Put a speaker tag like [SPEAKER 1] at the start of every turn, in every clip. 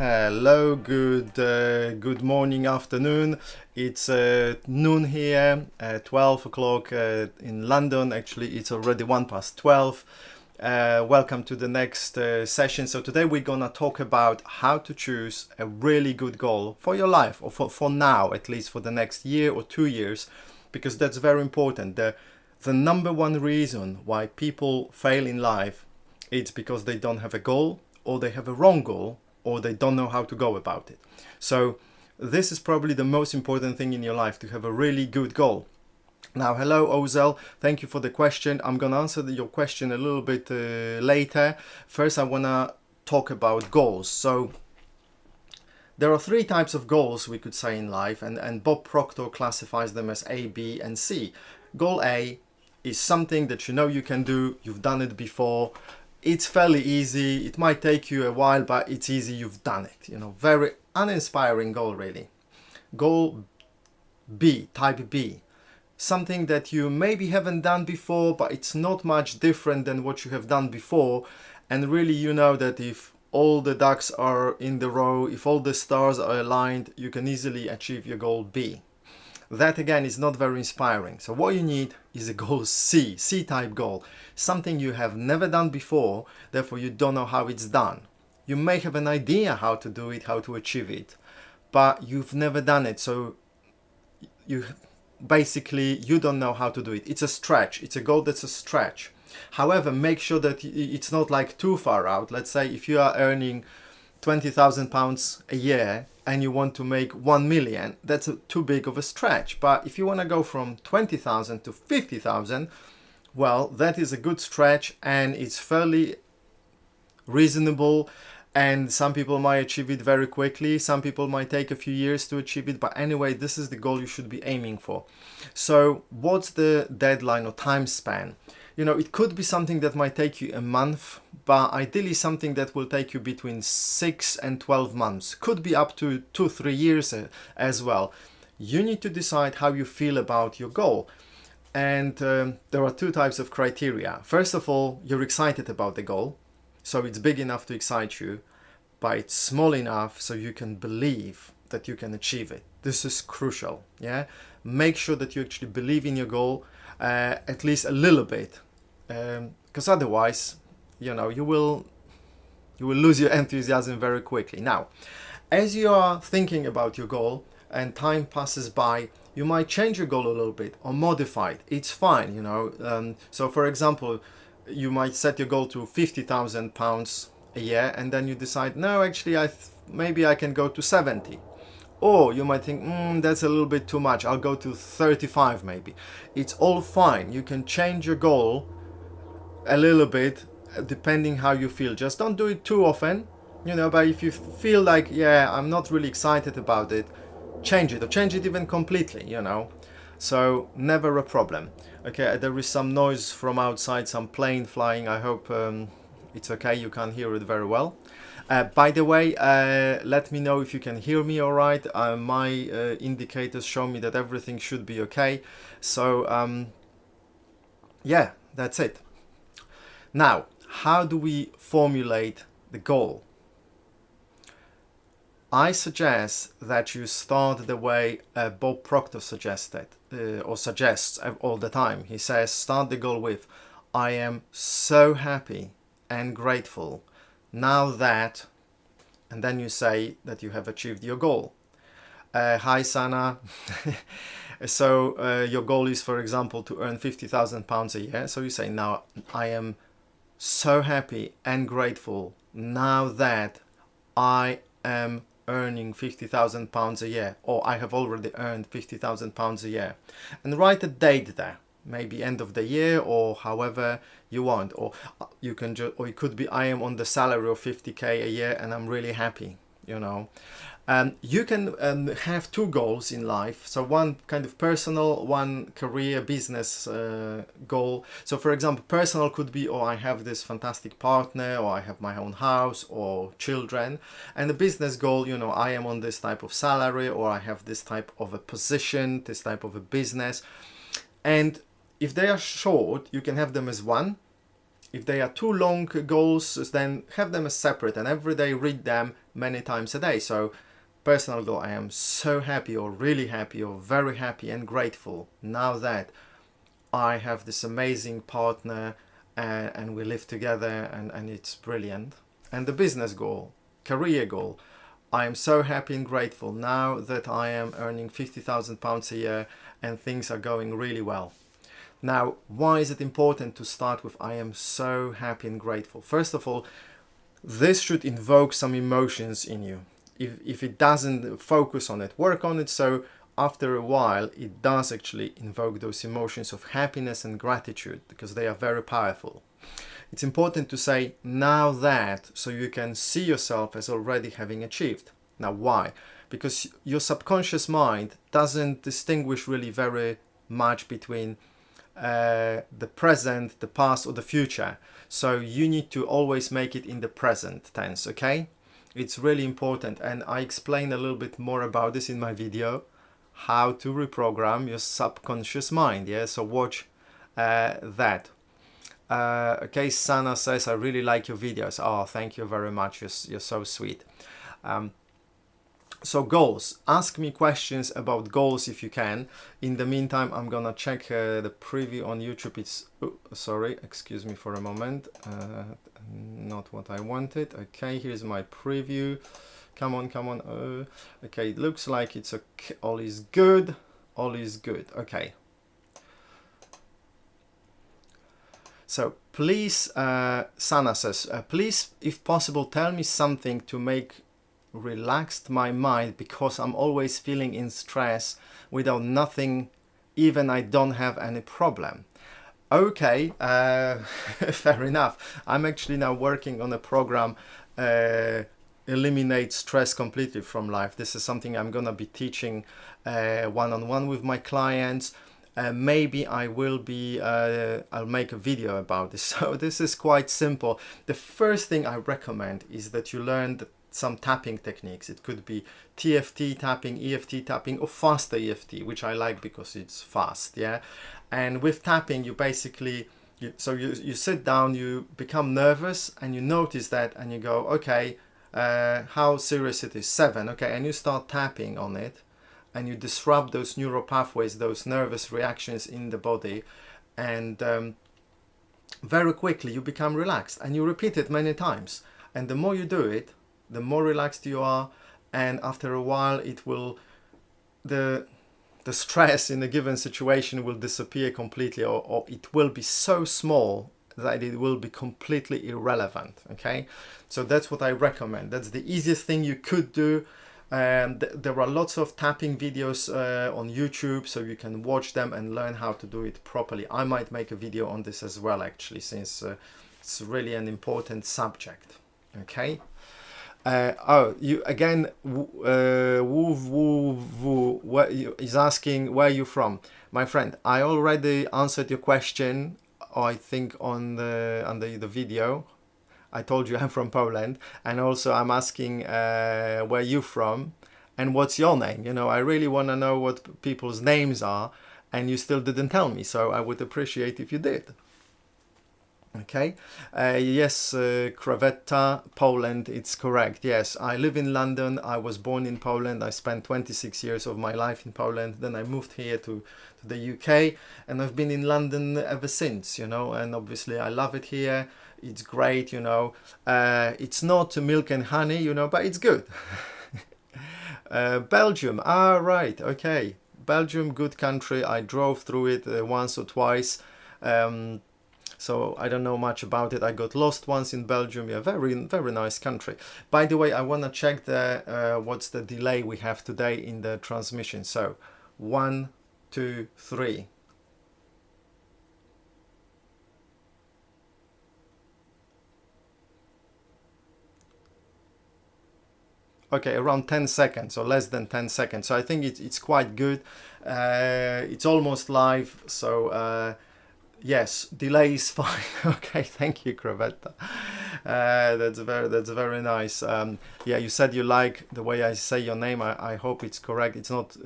[SPEAKER 1] Hello, good morning, afternoon. It's noon here, 12 o'clock in London. Actually, it's already 1 past 12. Welcome to the next session. So today we're gonna talk about how to choose a really good goal for your life, or for now, at least for the next year or 2 years, because that's very important. The number one reason why people fail in life, it's because they don't have a goal, or they have a wrong goal, or they don't know how to go about it. So this is probably the most important thing in your life, to have a really good goal. Now, hello Ozel, thank you for the question. I'm gonna answer your question a little bit later. First, I wanna talk about goals. So there are three types of goals, we could say, in life, and Bob Proctor classifies them as A, B, and C. Goal A is something that you know you can do, you've done it before. It's fairly easy. It might take you a while, but it's easy. You've done it. Very uninspiring goal, really. Goal B, type B. Something that you maybe haven't done before, but it's not much different than what you have done before. And really, you know that if all the ducks are in the row, if all the stars are aligned, you can easily achieve your goal B. That again is not very inspiring. So what you need is a goal C, C-type goal. Something you have never done before, therefore you don't know how it's done. You may have an idea how to do it, how to achieve it, but you've never done it. So you don't know how to do it. It's a stretch. It's a goal that's a stretch. However, make sure that it's not like too far out. Let's say if you are earning £20,000 a year and you want to make 1 million, that's too big of a stretch. But if you want to go from 20,000 to 50,000, well, that is a good stretch and it's fairly reasonable. And some people might achieve it very quickly. Some people might take a few years to achieve it. But anyway, this is the goal you should be aiming for. So what's the deadline or time span? It could be something that might take you a month, but ideally something that will take you between 6 and 12 months. Could be up to 2-3 years as well. You need to decide how you feel about your goal. And there are two types of criteria. First of all, you're excited about the goal. So it's big enough to excite you, but it's small enough so you can believe that you can achieve it. This is crucial. Yeah, make sure that you actually believe in your goal, at least a little bit, because otherwise, you will lose your enthusiasm very quickly. Now, as you are thinking about your goal and time passes by, you might change your goal a little bit or modify it. It's fine, so for example, you might set your goal to £50,000 a year, and then you decide, no, actually, maybe I can go to 70. Or you might think, that's a little bit too much. I'll go to 35 maybe. It's all fine. You can change your goal a little bit depending how you feel. Just don't do it too often, but if you feel like, yeah, I'm not really excited about it, change it, or change it even completely, So never a problem. Okay, there is some noise from outside, some plane flying. I hope it's okay, you can hear it very well. By the way, let me know if you can hear me all right. My indicators show me that everything should be okay. So yeah, that's it. Now, how do we formulate the goal? I suggest that you start the way Bob Proctor suggested, or suggests all the time. He says, start the goal with, I am so happy and grateful now that, and then you say that you have achieved your goal. Hi, Sana. So your goal is, for example, to earn £50,000 a year. So you say, now I am so happy and grateful now that I am earning £50,000 a year, or I have already earned £50,000 a year, and write a date there, maybe end of the year, or however you want, or you can or it could be, I am on the salary of 50k a year and I'm really happy. You can have two goals in life. So one kind of personal, one career, business goal. So for example, personal could be, oh, I have this fantastic partner, or I have my own house or children. And the business goal, I am on this type of salary, or I have this type of a position, this type of a business. And if they are short, you can have them as one. If they are too long goals, then have them as separate and every day read them many times a day. So personal goal, I am so happy or really happy or very happy and grateful now that I have this amazing partner and we live together and it's brilliant. And the business goal, career goal, I am so happy and grateful now that I am earning £50,000 a year and things are going really well. Now, why is it important to start with I am so happy and grateful? First of all, this should invoke some emotions in you. If it doesn't, focus on it, work on it, so after a while it does actually invoke those emotions of happiness and gratitude, because they are very powerful. It's important to say now that, so you can see yourself as already having achieved. Now why? Because your subconscious mind doesn't distinguish really very much between the present, the past or the future. So you need to always make it in the present tense, okay? It's really important, and I explain a little bit more about this in my video, how to reprogram your subconscious mind. Yeah, so watch that. Okay, Sana says, I really like your videos. Oh, thank you very much. You're so sweet. So goals, ask me questions about goals if you can. In the meantime, I'm gonna check the preview on YouTube. It's, sorry, excuse me for a moment. Not what I wanted. Okay, here's my preview. Come on, come on. Okay, it looks like it's okay. All is good. All is good. Okay. So please, Sana says, please, if possible, tell me something to make relaxed my mind, because I'm always feeling in stress without nothing, even I don't have any problem. Okay, fair enough. I'm actually now working on a program, eliminate stress completely from life. This is something I'm gonna be teaching one-on-one with my clients. Maybe I will be, I'll make a video about this. So this is quite simple. The first thing I recommend is that you learn some tapping techniques. It could be TFT tapping, EFT tapping, or faster EFT, which I like because it's fast. Yeah, and with tapping, you basically, you sit down, you become nervous, and you notice that, and you go, okay, how serious it is, 7, okay, and you start tapping on it, and you disrupt those neural pathways, those nervous reactions in the body, and very quickly you become relaxed, and you repeat it many times, and the more you do it, the more relaxed you are, and after a while it will, the stress in a given situation will disappear completely, or it will be so small that it will be completely irrelevant. Okay, so that's what I recommend. That's the easiest thing you could do. There are lots of tapping videos on YouTube, so you can watch them and learn how to do it properly. I might make a video on this as well, actually, since it's really an important subject. Okay. Oh, you again, is asking where you from, my friend. I already answered your question, I think, on the video. I told you I'm from Poland, and also I'm asking where you from and what's your name. You know, I really want to know what people's names are, and you still didn't tell me, so I would appreciate if you did. Okay, yes, Kravetta, Poland, it's correct. Yes, I live in London. I was born in Poland. I spent 26 years of my life in Poland. Then I moved here to the UK, and I've been in London ever since, you know, and obviously I love it here. It's great, you know. It's not milk and honey, you know, but it's good. Belgium, right, okay. Belgium, good country. I drove through it once or twice. So I don't know much about it. I got lost once in Belgium. Yeah, very nice country. By the way, I want to check the what's the delay we have today in the transmission. So 1, 2, 3. Okay, around 10 seconds, or less than 10 seconds. So I think it's quite good. It's almost live, so yes, delay is fine. Okay, thank you, Cravetta. That's very nice. Yeah, you said you like the way I say your name. I hope it's correct. It's not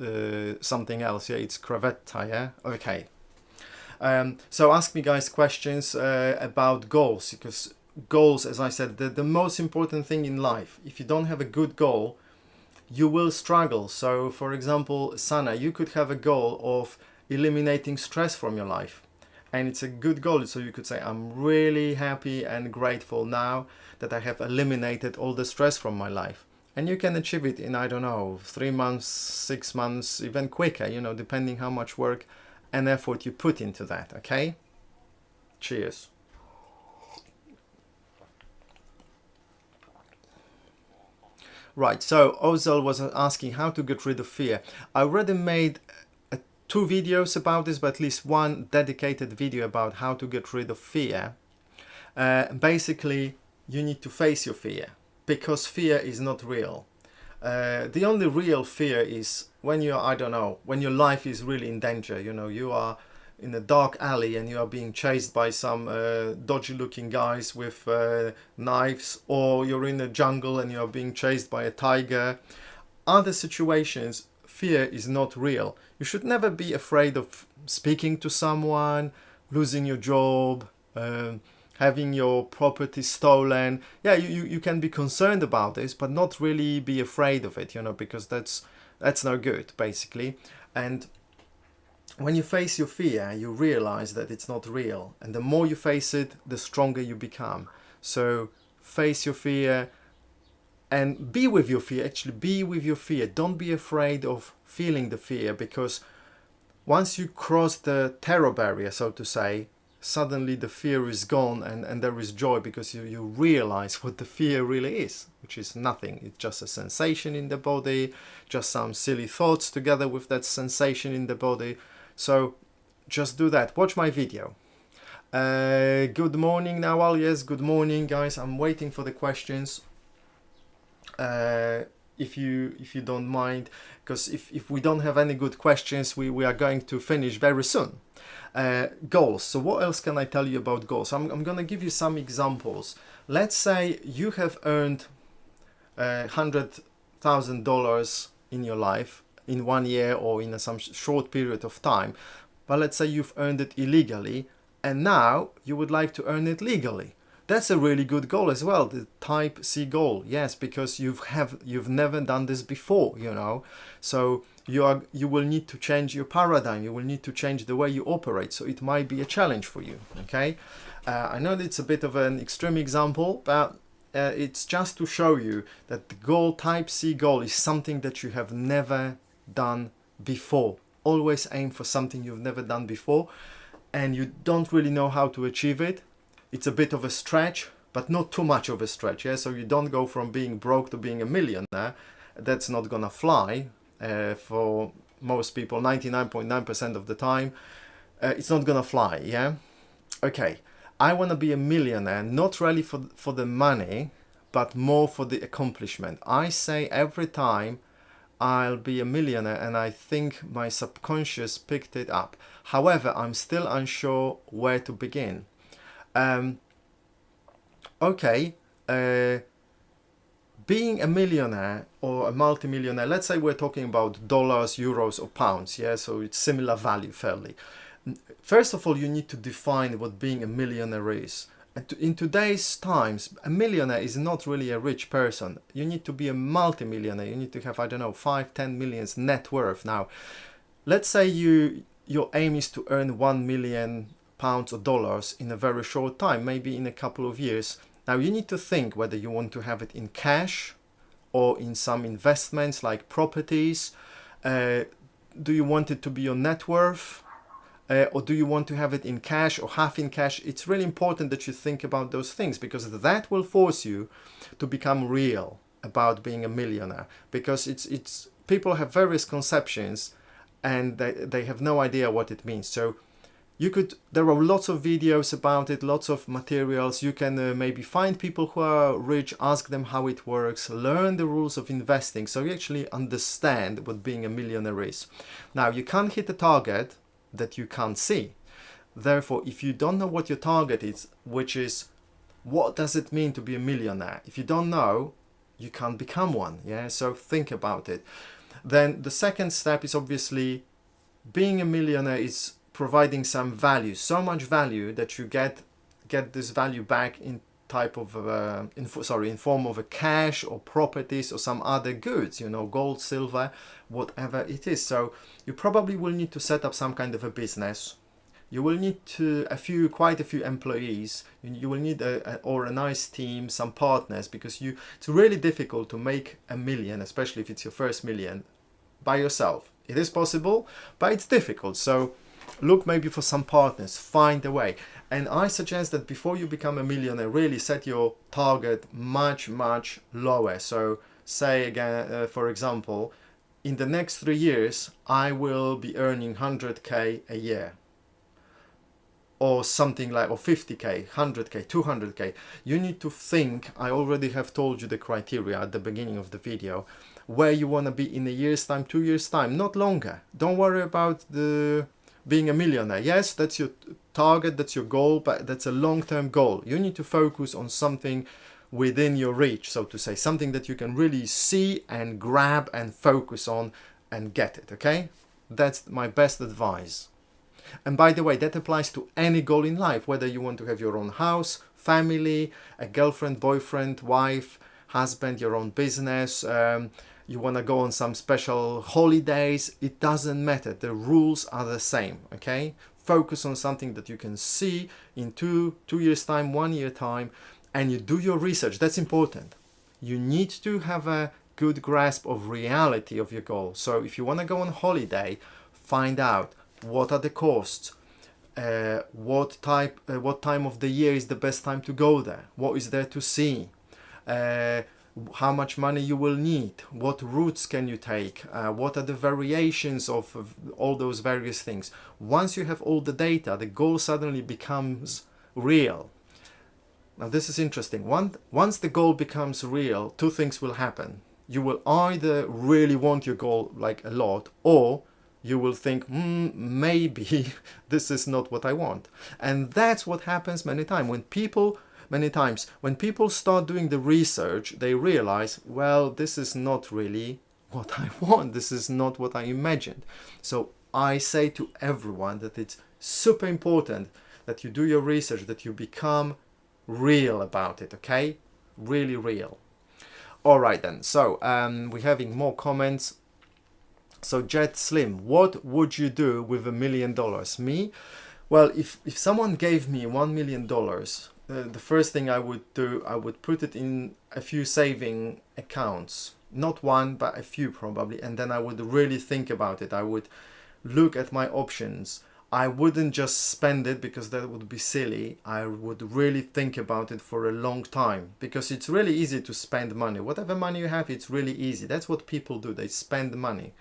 [SPEAKER 1] something else. Yeah, it's Cravetta. Yeah. Okay. So ask me guys questions about goals, because goals, as I said, the most important thing in life. If you don't have a good goal, you will struggle. So for example, Sana, you could have a goal of eliminating stress from your life, and it's a good goal. So you could say, I'm really happy and grateful now that I have eliminated all the stress from my life. And you can achieve it in, I don't know, 3 months, 6 months, even quicker, you know, depending how much work and effort you put into that. Okay, cheers. Right, so Ozal was asking how to get rid of fear. I already made 2 videos about this, but at least one dedicated video about how to get rid of fear. Basically, you need to face your fear, because fear is not real. The only real fear is when you're, I don't know, when your life is really in danger. You know, you are in a dark alley and you are being chased by some dodgy looking guys with knives, or you're in a jungle and you are being chased by a tiger. Other situations, fear is not real. You should never be afraid of speaking to someone, losing your job, having your property stolen. Yeah, you can be concerned about this, but not really be afraid of it, you know, because that's no good, basically. And when you face your fear, you realize that it's not real. And the more you face it, the stronger you become. So face your fear and be with your fear. Actually, be with your fear. Don't be afraid of feeling the fear, because once you cross the terror barrier, so to say, suddenly the fear is gone, and there is joy, because you realize what the fear really is, which is nothing. It's just a sensation in the body, just some silly thoughts together with that sensation in the body. So just do that. Watch my video. Good morning, Nawal. Yes, good morning, guys. I'm waiting for the questions. If you don't mind, because if we don't have any good questions, we are going to finish very soon. Goals. So what else can I tell you about goals? I'm going to give you some examples. Let's say you have earned $100,000 in your life in 1 year or in some short period of time, but let's say you've earned it illegally, and now you would like to earn it legally. That's a really good goal as well, the type C goal. Yes, because you've never done this before, you know. So you will need to change your paradigm. You will need to change the way you operate. So it might be a challenge for you. Okay, I know it's a bit of an extreme example, but it's just to show you that the goal, type C goal, is something that you have never done before. Always aim for something you've never done before, and you don't really know how to achieve it. It's a bit of a stretch, but not too much of a stretch. Yeah, so you don't go from being broke to being a millionaire. That's not gonna fly for most people. 99.9% of the time, it's not gonna fly. Yeah. Okay. I want to be a millionaire, not really for the money, but more for the accomplishment. I say every time I'll be a millionaire, and I think my subconscious picked it up. However, I'm still unsure where to begin. Being a millionaire or a multimillionaire, let's say we're talking about dollars, euros, or pounds, yeah, so it's similar value fairly. First of all, you need to define what being a millionaire is. And in today's times, a millionaire is not really a rich person. You need to be a multimillionaire. You need to have, I don't know, 5-10 millions net worth. Now, let's say your aim is to earn 1 million pounds or dollars in a very short time, maybe in a couple of years. Now you need to think whether you want to have it in cash or in some investments like properties. Do you want it to be your net worth, or do you want to have it in cash or half in cash? It's really important that you think about those things, because that will force you to become real about being a millionaire, because it's people have various conceptions and they have no idea what it means. So there are lots of videos about it, lots of materials. You can maybe find people who are rich, ask them how it works, learn the rules of investing, so you actually understand what being a millionaire is. Now, you can't hit a target that you can't see. Therefore, if you don't know what your target is, which is what does it mean to be a millionaire, if you don't know, you can't become one. Yeah, so think about it. Then the second step is obviously being a millionaire is providing some value, so much value that you get this value back in type of in form of a cash or properties or some other goods, gold, silver, whatever it is. So you probably will need to set up some kind of a business. You will need quite a few employees. You will need a nice team, some partners, because it's really difficult to make $1 million, especially if it's your first million, by yourself. It is possible, but it's difficult. So look maybe for some partners, find a way. And I suggest that before you become a millionaire, really set your target much, much lower. So say again, for example, in the next 3 years, I will be earning 100K a year. Or something like, or 50K, 100K, 200K. You need to think, I already have told you the criteria at the beginning of the video, where you want to be in a year's time, 2 years time, not longer. Don't worry about being a millionaire. Yes, that's your target, that's your goal, but that's a long-term goal. You need to focus on something within your reach, so to say, something that you can really see and grab and focus on and get it, okay? That's my best advice. And by the way, that applies to any goal in life, whether you want to have your own house, family, a girlfriend, boyfriend, wife, husband, your own business, you want to go on some special holidays, it doesn't matter. The rules are the same, okay? Focus on something that you can see in 2 years time, 1 year time, and you do your research. That's important. You need to have a good grasp of reality of your goal. So if you want to go on holiday, find out what are the costs, what time of the year is the best time to go there, what is there to see, how much money you will need, what routes can you take, what are the variations of all those various things. Once you have all the data, the goal suddenly becomes real. Now this is interesting. Once the goal becomes real, 2 things will happen. You will either really want your goal like a lot, or you will think, maybe this is not what I want. And that's what happens many times. When people start doing the research, they realize, well, this is not really what I want. This is not what I imagined. So I say to everyone that it's super important that you do your research, that you become real about it, okay? Really real. All right then, so we're having more comments. So Jet Slim, what would you do with $1 million? Me? Well, if someone gave me $1 million, the first thing I would do, I would put it in a few saving accounts. Not one, but a few probably. And then I would really think about it. I would look at my options. I wouldn't just spend it because that would be silly. I would really think about it for a long time, because it's really easy to spend money. Whatever money you have, it's really easy. That's what people do. They spend money.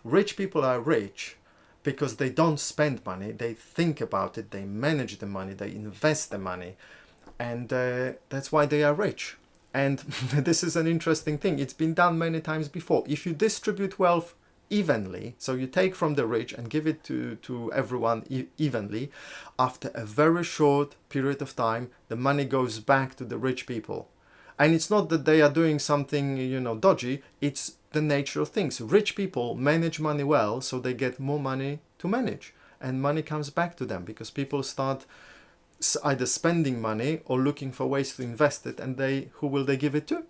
[SPEAKER 1] Rich people are rich because they don't spend money. They think about it. They manage the money. They invest the money. And that's why they are rich. And this is an interesting thing. It's been done many times before. If you distribute wealth evenly, so you take from the rich and give it to everyone evenly, after a very short period of time, the money goes back to the rich people. And it's not that they are doing something, dodgy. It's the nature of things. Rich people manage money well, so they get more money to manage. And money comes back to them because people start either spending money or looking for ways to invest it. And who will they give it to?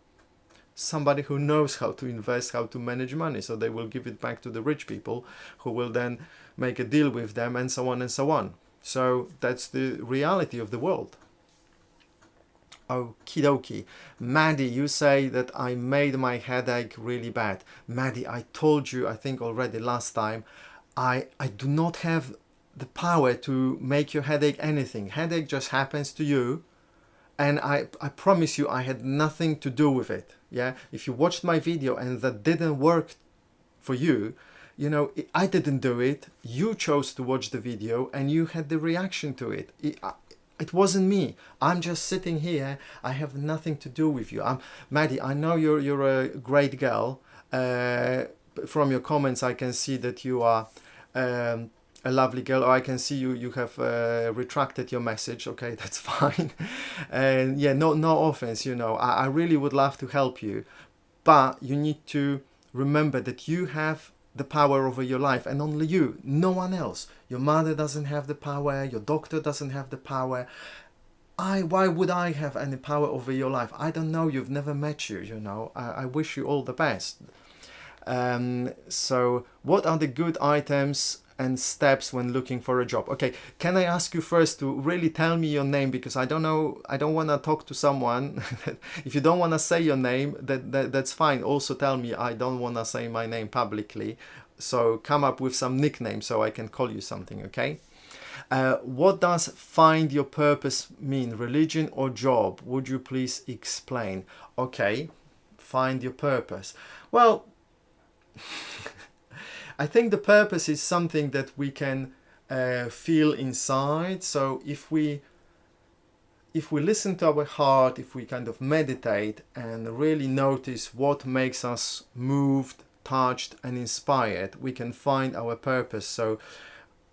[SPEAKER 1] Somebody who knows how to invest, how to manage money. So they will give it back to the rich people, who will then make a deal with them, and so on and so on. So that's the reality of the world. Okie dokie. Maddie, you say that I made my headache really bad. Maddie, I told you, I think already last time, I do not have the power to make your headache anything. Headache just happens to you. And I promise you, I had nothing to do with it. Yeah. If you watched my video and that didn't work for you, I didn't do it. You chose to watch the video and you had the reaction to it. It wasn't me. I'm just sitting here. I have nothing to do with you. Maddie, I know you're a great girl. From your comments, I can see that you are a lovely girl. Or I can see you have retracted your message. Okay, that's fine. And yeah, no offense. I really would love to help you, but you need to remember that you have the power over your life, and only you, no one else. Your mother doesn't have the power, your doctor doesn't have the power. Why would I have any power over your life? I don't know, you've never met you, you know. I wish you all the best. So what are the good items and steps when looking for a job? Okay, can I ask you first to really tell me your name, because I don't know, I don't want to talk to someone. If you don't want to say your name, that's fine. Also tell me I don't want to say my name publicly. So come up with some nickname so I can call you something, okay? What does find your purpose mean? Religion or job? Would you please explain? Okay, find your purpose. Well, I think the purpose is something that we can feel inside. So if we listen to our heart, if we kind of meditate and really notice what makes us moved, touched and inspired, we can find our purpose. So,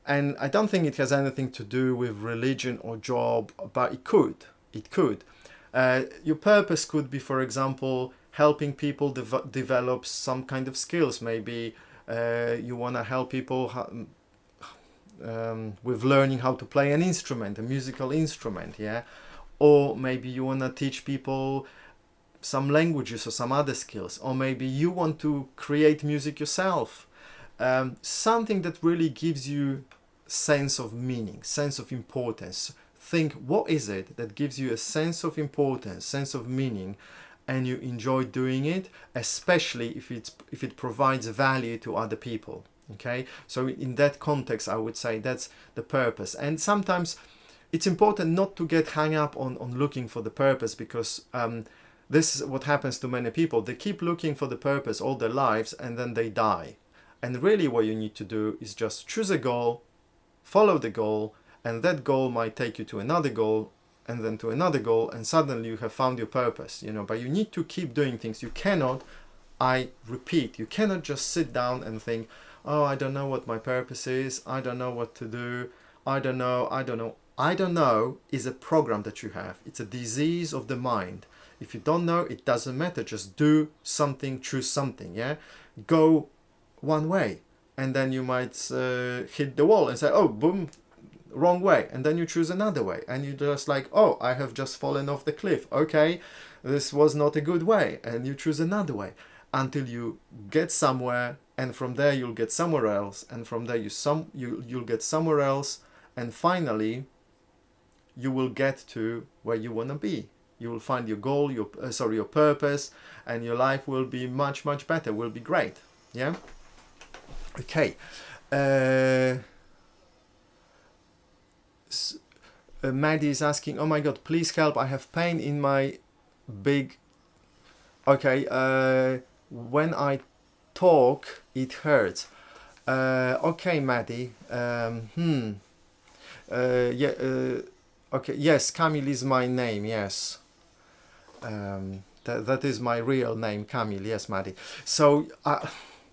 [SPEAKER 1] and I don't think it has anything to do with religion or job, but it could. Your purpose could be, for example, helping people develop some kind of skills. Maybe you want to help people with learning how to play an instrument, a musical instrument, yeah? Or maybe you want to teach people some languages or some other skills. Or maybe you want to create music yourself. Something that really gives you sense of meaning, sense of importance. Think, what is it that gives you a sense of importance, sense of meaning, and you enjoy doing it, especially if it provides value to other people. Okay, so in that context, I would say that's the purpose. And sometimes it's important not to get hung up on looking for the purpose, because this is what happens to many people. They keep looking for the purpose all their lives and then they die. And really what you need to do is just choose a goal, follow the goal, and that goal might take you to another goal, and then to another goal, and suddenly you have found your purpose, you know. But you need to keep doing things. You cannot, I repeat, you cannot just sit down and think, oh, I don't know what my purpose is, I don't know what to do, I don't know. I don't know is a program that you have. It's a disease of the mind. If you don't know, it doesn't matter. Just do something, choose something, yeah? Go one way, and then you might hit the wall and say, oh, boom, wrong way, and then you choose another way, and you're just like, oh, I have just fallen off the cliff, okay, this was not a good way, and you choose another way until you get somewhere, and from there you'll get somewhere else, and from there you'll get somewhere else, and finally you will get to where you want to be. You will find your goal, your purpose, and your life will be much, much better, will be great. Yeah? Okay. Maddie is asking, oh my god, please help, I have pain in my big... Okay, when I talk, it hurts. Okay, Maddie. Okay, yes, Kamil is my name, yes. That is my real name, Kamil, yes, Maddie. So,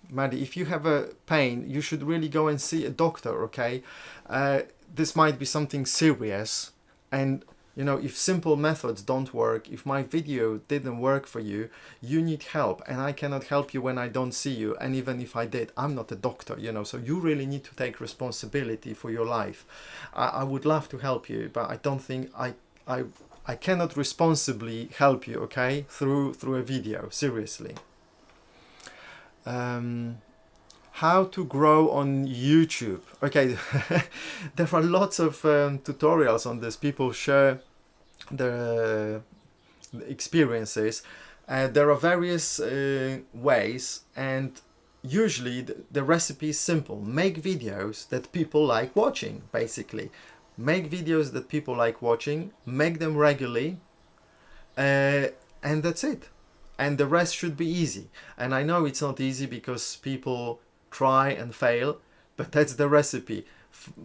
[SPEAKER 1] Maddie, if you have a pain, you should really go and see a doctor, okay? This might be something serious, and you know, if simple methods don't work, if my video didn't work for you, you need help, and I cannot help you when I don't see you, and even if I did, I'm not a doctor, you know, so you really need to take responsibility for your life. I would love to help you, but I don't think I cannot responsibly help you, okay, through a video, seriously. How to grow on YouTube. Okay, there are lots of tutorials on this. People share their experiences. There are various ways, and usually the recipe is simple. Make videos that people like watching, basically. Make videos that people like watching, make them regularly, and that's it. And the rest should be easy. And I know it's not easy because people try and fail, but that's the recipe.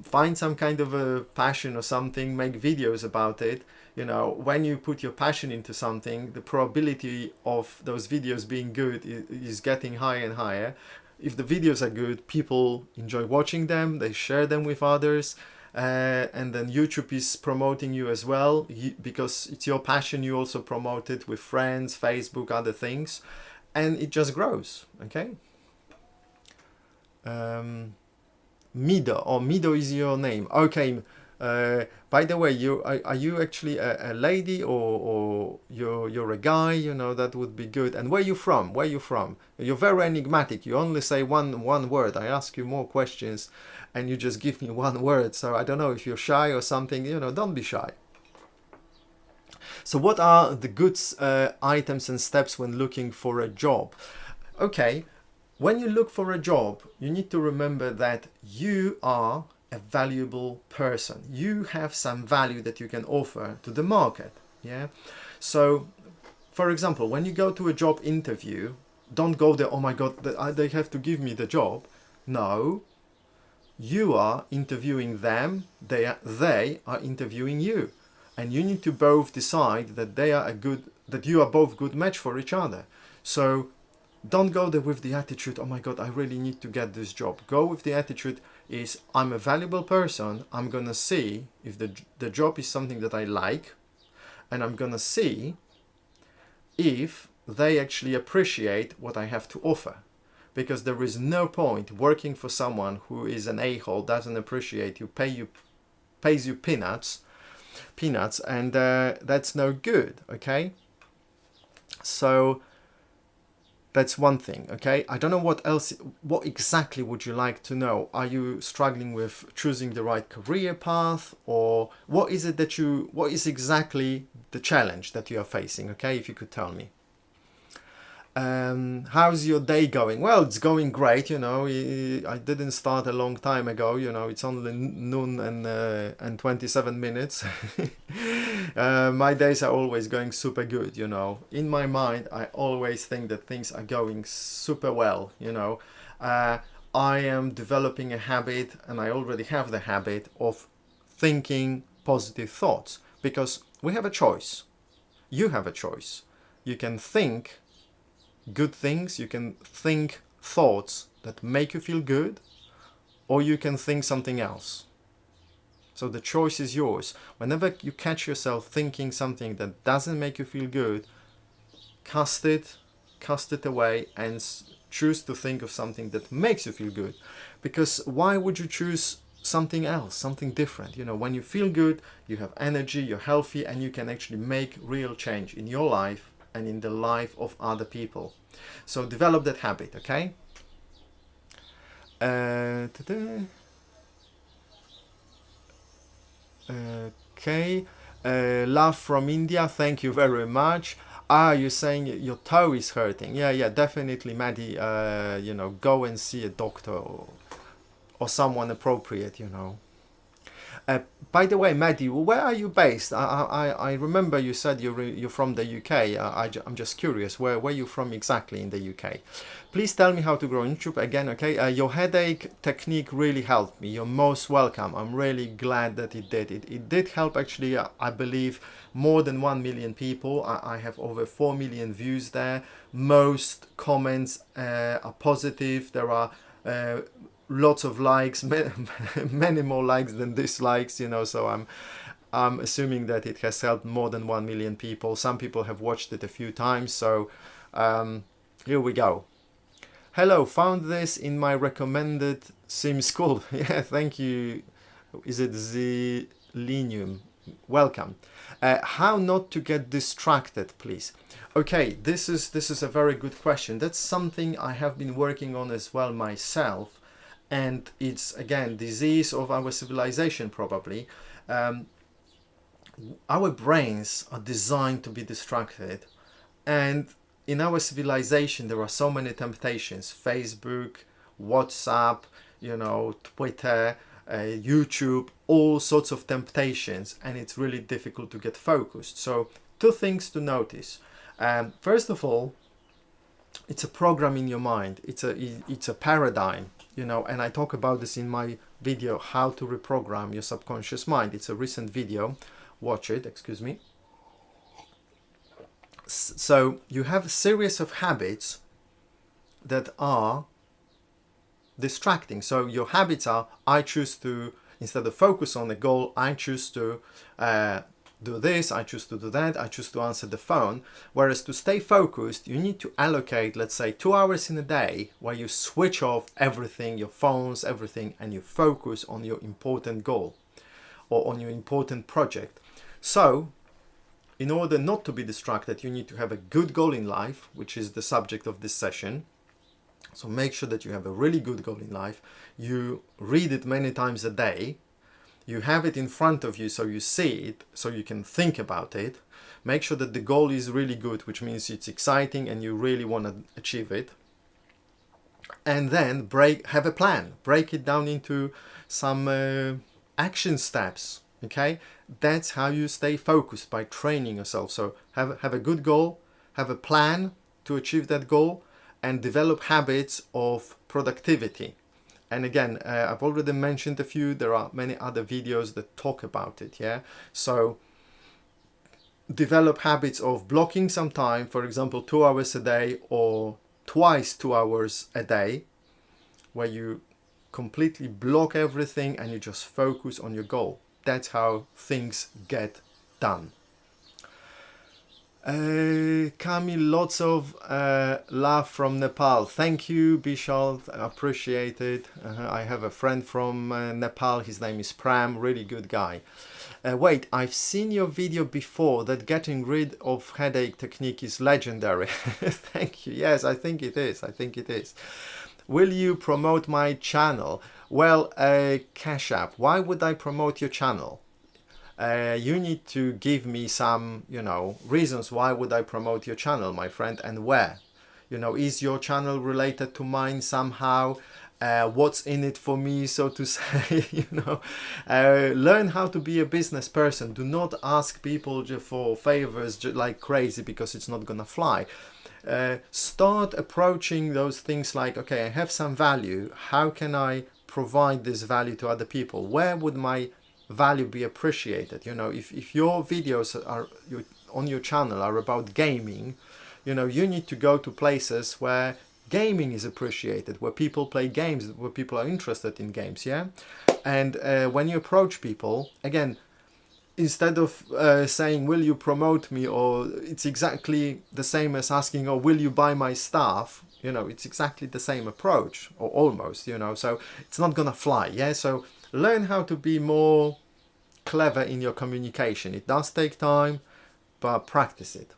[SPEAKER 1] Find some kind of a passion or something, make videos about it. You know, when you put your passion into something, the probability of those videos being good is getting higher and higher. If the videos are good, people enjoy watching them, they share them with others, and then YouTube is promoting you as well, because it's your passion. You also promote it with friends, Facebook, other things, and it just grows. Okay. Mido, or Mido is your name. Okay. By the way, are you actually a lady, or you're a guy? You know, that would be good. And where you from? Where you from? You're very enigmatic. You only say one word. I ask you more questions, and you just give me one word. So I don't know if you're shy or something. You know, don't be shy. So what are the good items and steps when looking for a job? Okay, when you look for a job, you need to remember that you are a valuable person. You have some value that you can offer to the market. Yeah. So, for example, when you go to a job interview, don't go there, oh my God, they have to give me the job. No, you are interviewing them, they are interviewing you. And you need to both decide that that you are both good match for each other. So don't go there with the attitude, oh my God, I really need to get this job. Go with the attitude is, I'm a valuable person. I'm going to see if the job is something that I like, and I'm going to see if they actually appreciate what I have to offer. Because there is no point working for someone who is an a-hole, doesn't appreciate you, pays you peanuts, and that's no good. Okay, so that's one thing. Okay, I don't know what exactly would you like to know. Are you struggling with choosing the right career path, or what is exactly the challenge that you are facing? Okay, if you could tell me. How's your day going? Well, it's going great. You know, I didn't start a long time ago. You know, it's only noon and 27 minutes. My days are always going super good. You know, in my mind, I always think that things are going super well. You know, I am developing a habit, and I already have the habit of thinking positive thoughts, because we have a choice. You have a choice. You can think good things, you can think thoughts that make you feel good, or you can think something else. So the choice is yours. Whenever you catch yourself thinking something that doesn't make you feel good, cast it away, and choose to think of something that makes you feel good. Because why would you choose something else, something different? You know, when you feel good, you have energy, you're healthy, and you can actually make real change in your life and in the life of other people. So develop that habit. Okay. Okay. Love from India, thank you very much. You're saying your toe is hurting. Yeah, definitely, Maddie. You know, go and see a doctor, or someone appropriate, you know. By the way, Maddie, where are you based? I remember you said you're from the UK. I'm just curious, where you from exactly in the UK? Please tell me how to grow on YouTube again, okay? Your headache technique really helped me. You're most welcome. I'm really glad that it did. It did help, actually, I believe, more than 1 million people. I have over 4 million views there. Most comments are positive. There are lots of likes, many more likes than dislikes, you know, so I'm assuming that it has helped more than 1 million people. Some people have watched it a few times, so here we go. Hello, found this in my recommended sim school. Yeah, thank you. Is it Zelenium? Welcome. How not to get distracted, please? Okay, this is a very good question. That's something I have been working on as well myself. And it's, again, disease of our civilization, probably. Our brains are designed to be distracted. And in our civilization, there are so many temptations. Facebook, WhatsApp, you know, Twitter, YouTube, all sorts of temptations. And it's really difficult to get focused. So 2 things to notice. First of all, it's a program in your mind. It's a paradigm. You know, and I talk about this in my video, how to reprogram your subconscious mind. It's a recent video. Watch it, excuse me. So you have a series of habits that are distracting. So your habits are, I choose to, instead of focus on the goal, I choose to do this, I choose to do that, I choose to answer the phone. Whereas to stay focused, you need to allocate, let's say, 2 hours in a day where you switch off everything, your phones, everything, and you focus on your important goal or on your important project. So, in order not to be distracted, you need to have a good goal in life, which is the subject of this session. So make sure that you have a really good goal in life. You read it many times a day. You have it in front of you so you see it, so you can think about it. Make sure that the goal is really good, which means it's exciting and you really want to achieve it. And then have a plan. Break it down into some action steps. Okay, that's how you stay focused, by training yourself. So have a good goal, have a plan to achieve that goal, and develop habits of productivity. And again, I've already mentioned a few. There are many other videos that talk about it. Yeah, so develop habits of blocking some time, for example, 2 hours a day or twice 2 hours a day, where you completely block everything and you just focus on your goal. That's how things get done. Kamil, lots of love from Nepal. Thank you, Bishal. Appreciate it. I have a friend from Nepal. His name is Pram. Really good guy. Wait, I've seen your video before. That getting rid of headache technique is legendary. Thank you. Yes, I think it is. I think it is. Will you promote my channel? Well, Cash App. Why would I promote your channel? You need to give me some, reasons why would I promote your channel, my friend, and where. Is your channel related to mine somehow? What's in it for me, so to say? Learn how to be a business person. Do not ask people for favors like crazy, because it's not gonna fly. Start approaching those things like, okay, I have some value. How can I provide this value to other people? Where would my value be appreciated? If your videos on your channel are about gaming, you need to go to places where gaming is appreciated, where people play games, where people are interested in games. Yeah, and when you approach people, again, instead of saying, will you promote me, or it's exactly the same as asking, or will you buy my stuff? It's exactly the same approach, or almost, so it's not gonna fly. Yeah, so learn how to be more clever in your communication. It does take time, but practice it.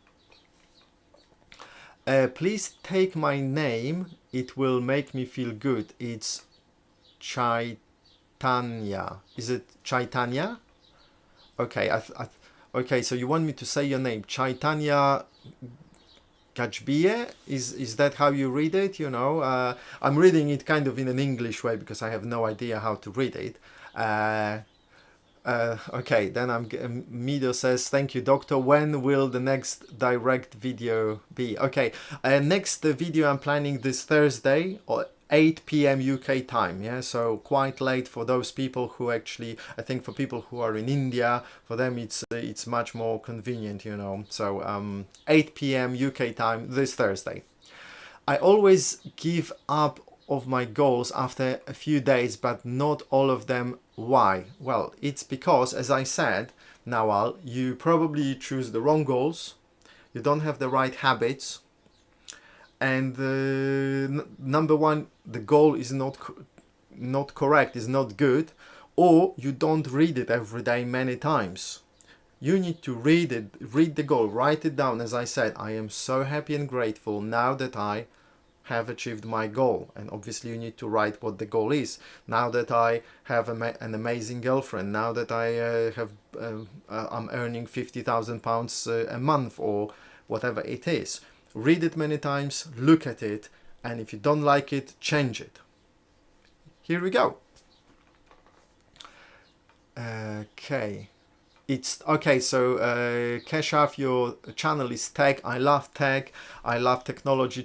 [SPEAKER 1] Please take my name. It will make me feel good. It's Chaitanya. Is it Chaitanya? Okay, okay, so you want me to say your name, Chaitanya Gajbie? Is that how you read it? I'm reading it kind of in an English way because I have no idea how to read it. Okay, then Mido says, thank you, doctor. When will the next direct video be? Okay, next video I'm planning this Thursday, or 8 p.m. UK time. Yeah, so quite late for those people who actually, I think for people who are in India, for them it's much more convenient, So 8 p.m. UK time this Thursday. I always give up of my goals after a few days, but not all of them. Why? Well, it's because, as I said, Nawal, you probably choose the wrong goals, you don't have the right habits, and number one, the goal is not correct, is not good, or you don't read it every day many times. You need to read it, read the goal, write it down. As I said, I am so happy and grateful now that I have achieved my goal. And obviously you need to write what the goal is. Now that I have an amazing girlfriend, now that I I'm earning £50,000 a month, or whatever it is. Read it many times, look at it, and if you don't like it, change it. Here we go. Okay. It's okay, so Keshav, your channel is tech. I love tech. I love technology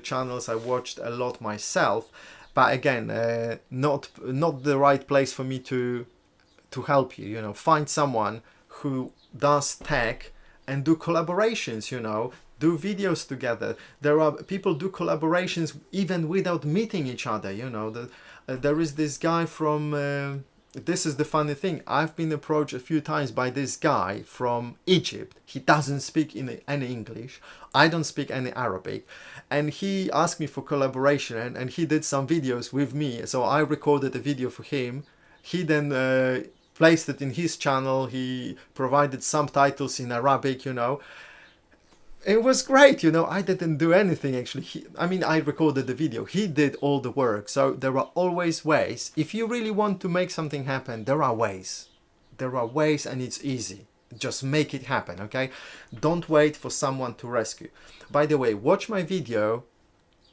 [SPEAKER 1] channels. I watched a lot myself, but again, not the right place for me to help you. Find someone who does tech and do collaborations. Do videos together. There are people do collaborations even without meeting each other. There is this guy from this is the funny thing. I've been approached a few times by this guy from Egypt. He doesn't speak any English. I don't speak any Arabic. And he asked me for collaboration, and he did some videos with me. So I recorded a video for him. He then placed it in his channel. He provided subtitles in Arabic, you know. It was great, you know. I didn't do anything actually. I mean, I recorded the video. He did all the work. So there are always ways. If you really want to make something happen, there are ways. There are ways, and it's easy. Just make it happen, okay? Don't wait for someone to rescue. By the way, watch my video,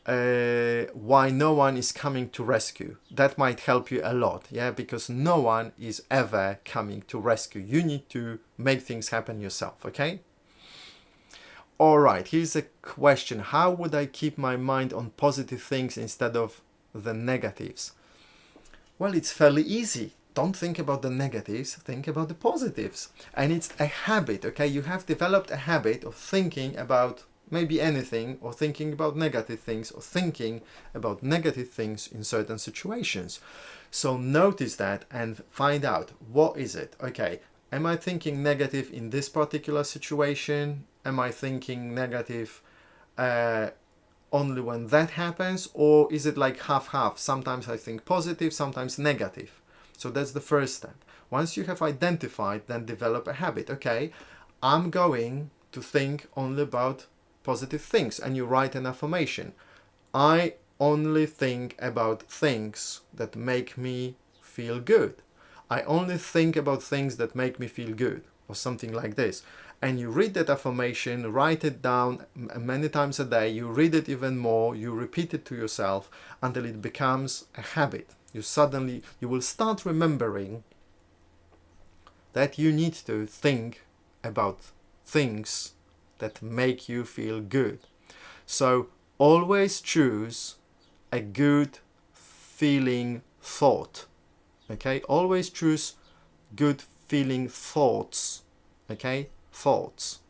[SPEAKER 1] why no one is coming to rescue. That might help you a lot, yeah? Because no one is ever coming to rescue. You need to make things happen yourself, okay? All right, here's a question. How would I keep my mind on positive things instead of the negatives? Well, it's fairly easy. Don't think about the negatives, think about the positives. And it's a habit, okay? You have developed a habit of thinking about maybe anything, or thinking about negative things, or thinking about negative things in certain situations. So notice that and find out, what is it? Okay, am I thinking negative in this particular situation? Am I thinking negative only when that happens? Or is it like half-half? Sometimes I think positive, sometimes negative. So that's the first step. Once you have identified, then develop a habit. Okay, I'm going to think only about positive things. And you write an affirmation. I only think about things that make me feel good. I only think about things that make me feel good, or something like this. And you read that affirmation, write it down many times a day, you read it even more, you repeat it to yourself until it becomes a habit. You will start remembering that you need to think about things that make you feel good. So always choose a good feeling thought. Okay, always choose good feeling thoughts. Okay, thoughts.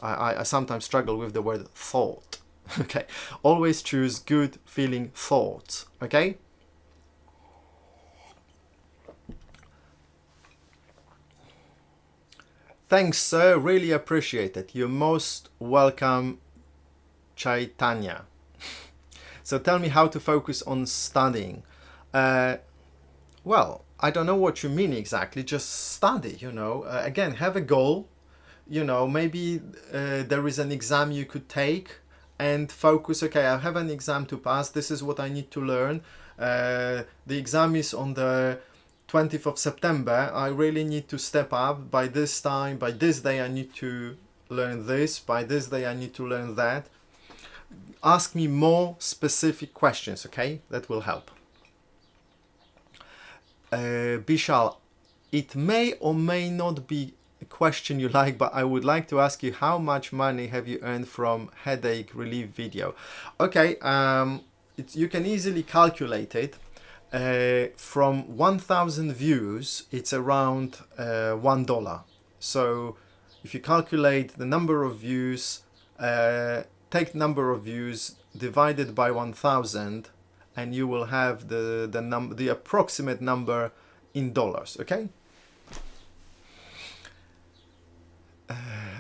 [SPEAKER 1] I sometimes struggle with the word thought. Okay, always choose good feeling thoughts. Okay. Thanks, sir. Really appreciate it. You're most welcome, Chaitanya. So tell me how to focus on studying. Well, I don't know what you mean exactly. Just study, you know. Again, have a goal. You know, maybe there is an exam you could take and focus. Okay, I have an exam to pass. This is what I need to learn. The exam is on the 20th of September. I really need to step up by this time. By this day, I need to learn this. By this day, I need to learn that. Ask me more specific questions, okay? That will help. Bishal, it may or may not be a question you like, but I would like to ask you, how much money have you earned from headache relief video? Okay, you can easily calculate it. From 1,000 views, it's around $1. So if you calculate the number of views, take number of views divided by 1,000, and you will have the approximate number in dollars. Okay.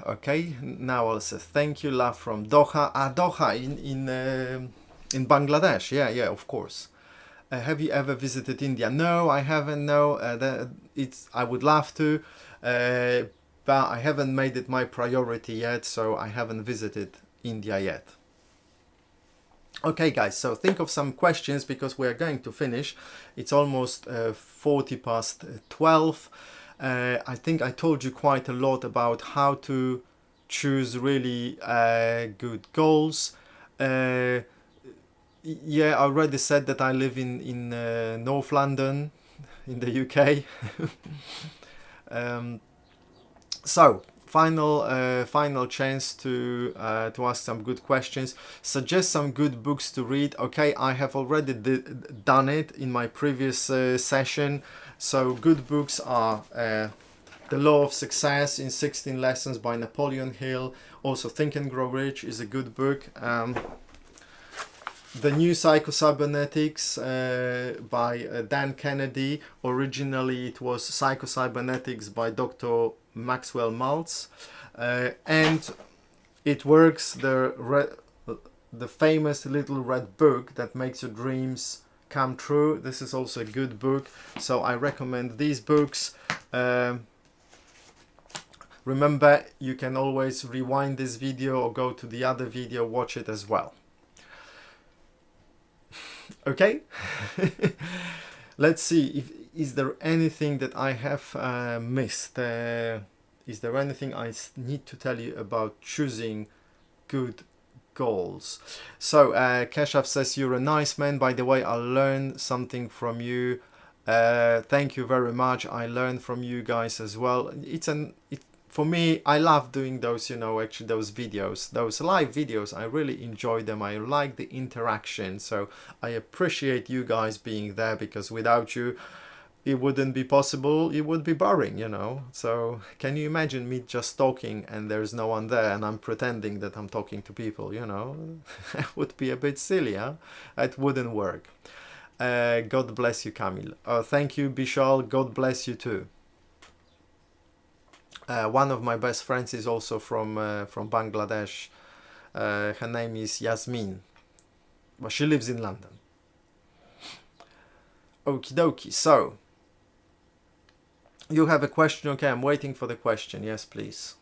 [SPEAKER 1] Okay. Now I'll say thank you, love from Doha. Doha in Bangladesh. Yeah, of course. Have you ever visited India? No, I haven't. No, I would love to, but I haven't made it my priority yet, so I haven't visited India yet. Okay, guys, so think of some questions because we are going to finish. It's almost 40 past 12. I think I told you quite a lot about how to choose really good goals. Yeah, I already said that I live in North London, in the UK. So final chance to ask some good questions. Suggest some good books to read. Okay, I have already done it in my previous session. So good books are The Law of Success in 16 Lessons by Napoleon Hill. Also Think and Grow Rich is a good book. The New Psychocybernetics by Dan Kennedy. Originally it was Psychocybernetics by Dr. Maxwell Maltz. And it works, the famous little red book that makes your dreams come true. This is also a good book, so I recommend these books. Remember, you can always rewind this video or go to the other video, watch it as well. Okay. Let's see, is there anything that I have missed? Is there anything I need to tell you about choosing good goals? So Keshav says, you're a nice man. By the way, I learned something from you. Thank you very much. I learned from you guys as well. For me, I love doing those, actually those videos, those live videos. I really enjoy them. I like the interaction. So I appreciate you guys being there, because without you, it wouldn't be possible. It would be boring, So can you imagine me just talking and there's no one there and I'm pretending that I'm talking to people, That would be a bit silly, huh? It wouldn't work. God bless you, Kamil. Thank you, Bishal. God bless you too. One of my best friends is also from Bangladesh. Her name is Yasmin. Well, she lives in London. Okie dokie. So, you have a question? Okay, I'm waiting for the question. Yes, please.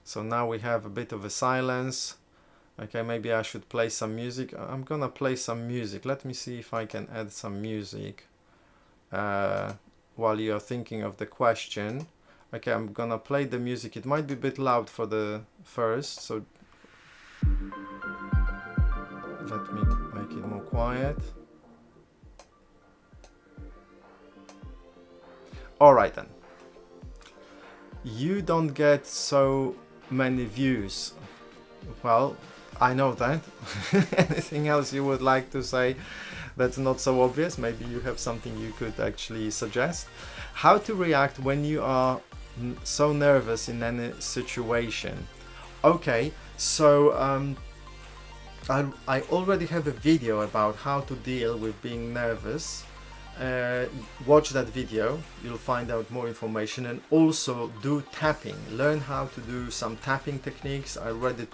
[SPEAKER 1] So now we have a bit of a silence. Okay, maybe I should play some music. I'm gonna play some music. Let me see if I can add some music while you're thinking of the question. Okay, I'm gonna play the music. It might be a bit loud for the first, so let me make it more quiet. Alright then. You don't get so many views. Well, I know that. Anything else you would like to say that's not so obvious? Maybe you have something you could actually suggest. How to react when you are so nervous in any situation? Okay, so I already have a video about how to deal with being nervous. Watch that video, you'll find out more information. And also do tapping. Learn how to do some tapping techniques. I already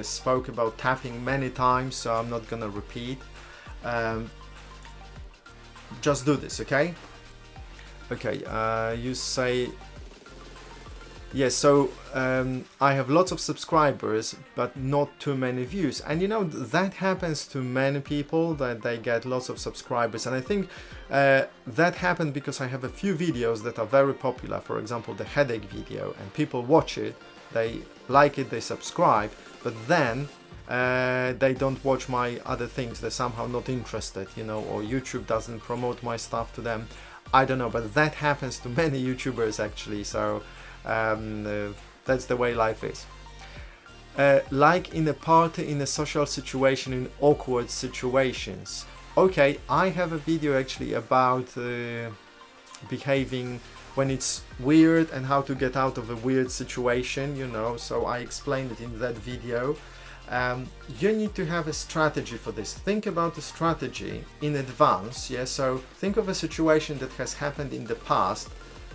[SPEAKER 1] spoke about tapping many times, so I'm not gonna repeat. Just do this, okay? Okay, you say yes. So I have lots of subscribers but not too many views, and that happens to many people, that they get lots of subscribers. And I think that happened because I have a few videos that are very popular. For example, the headache video, and people watch it, they like it, they subscribe, but then they don't watch my other things. They're somehow not interested, or YouTube doesn't promote my stuff to them. I don't know, but that happens to many YouTubers actually. So that's the way life is. Like in a party, in a social situation, in awkward situations. Okay, I have a video actually about behaving when it's weird and how to get out of a weird situation, so I explained it in that video. You need to have a strategy for this. Think about the strategy in advance. So think of a situation that has happened in the past.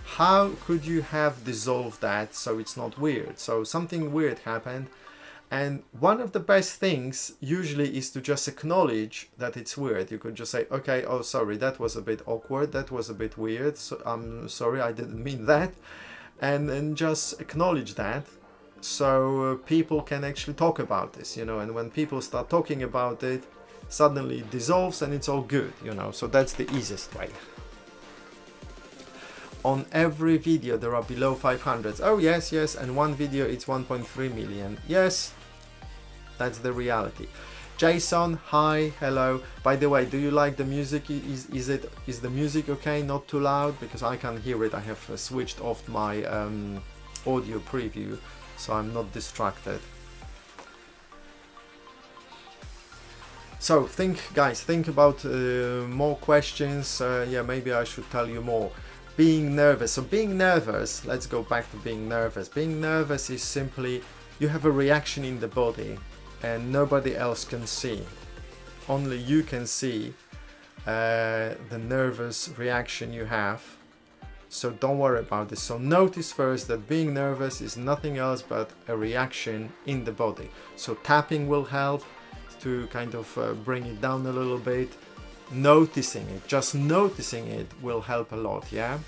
[SPEAKER 1] How could you have dissolved that so it's not weird? So something weird happened, and one of the best things usually is to just acknowledge that it's weird. You could just say, okay, oh sorry, that was a bit awkward, that was a bit weird, so I'm sorry, I didn't mean that, and just acknowledge that, so people can actually talk about this, and when people start talking about it, suddenly it dissolves and it's all good, so that's the easiest way. On every video there are below 500. Oh yes, and one video it's 1.3 million. Yes, that's the reality. Jason, hi, hello. By the way, do you like the music? Is the music okay? Not too loud, because I can't hear it. I have switched off my audio preview, so I'm not distracted. So guys, think about more questions. Yeah, maybe I should tell you more. being nervous. So being nervous, let's go back to being nervous. Being nervous is simply you have a reaction in the body and nobody else can see. Only you can see the nervous reaction you have. So don't worry about this. So notice first that being nervous is nothing else but a reaction in the body. So tapping will help to kind of bring it down a little bit. Noticing it, just noticing it will help a lot, yeah?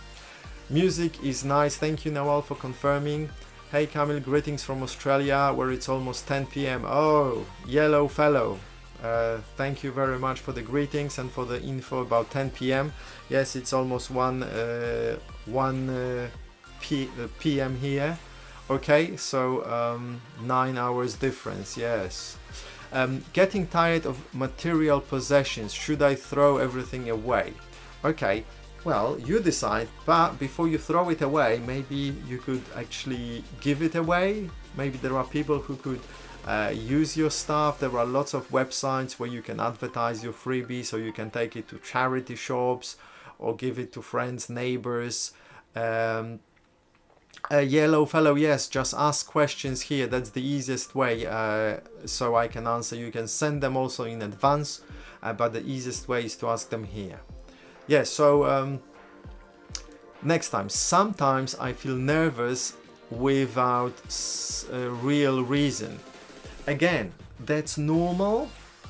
[SPEAKER 1] Music is nice. Thank you, Nawal, for confirming. Hey, Kamil, greetings from Australia, where it's almost 10 p.m. Oh, yellow fellow. Thank you very much for the greetings and for the info about 10 p.m. Yes, it's almost 1 p.m. here. Okay, so 9 hours difference, yes. Getting tired of material possessions. Should I throw everything away? Okay, well, you decide, but before you throw it away, maybe you could actually give it away. Maybe there are people who could use your stuff. There are lots of websites where you can advertise your freebies, so you can take it to charity shops or give it to friends, neighbors. Yellow fellow, yes, just ask questions here. That's the easiest way, so I can answer. You can send them also in advance, but the easiest way is to ask them here. Yes, so next time, sometimes I feel nervous without a real reason. Again, that's normal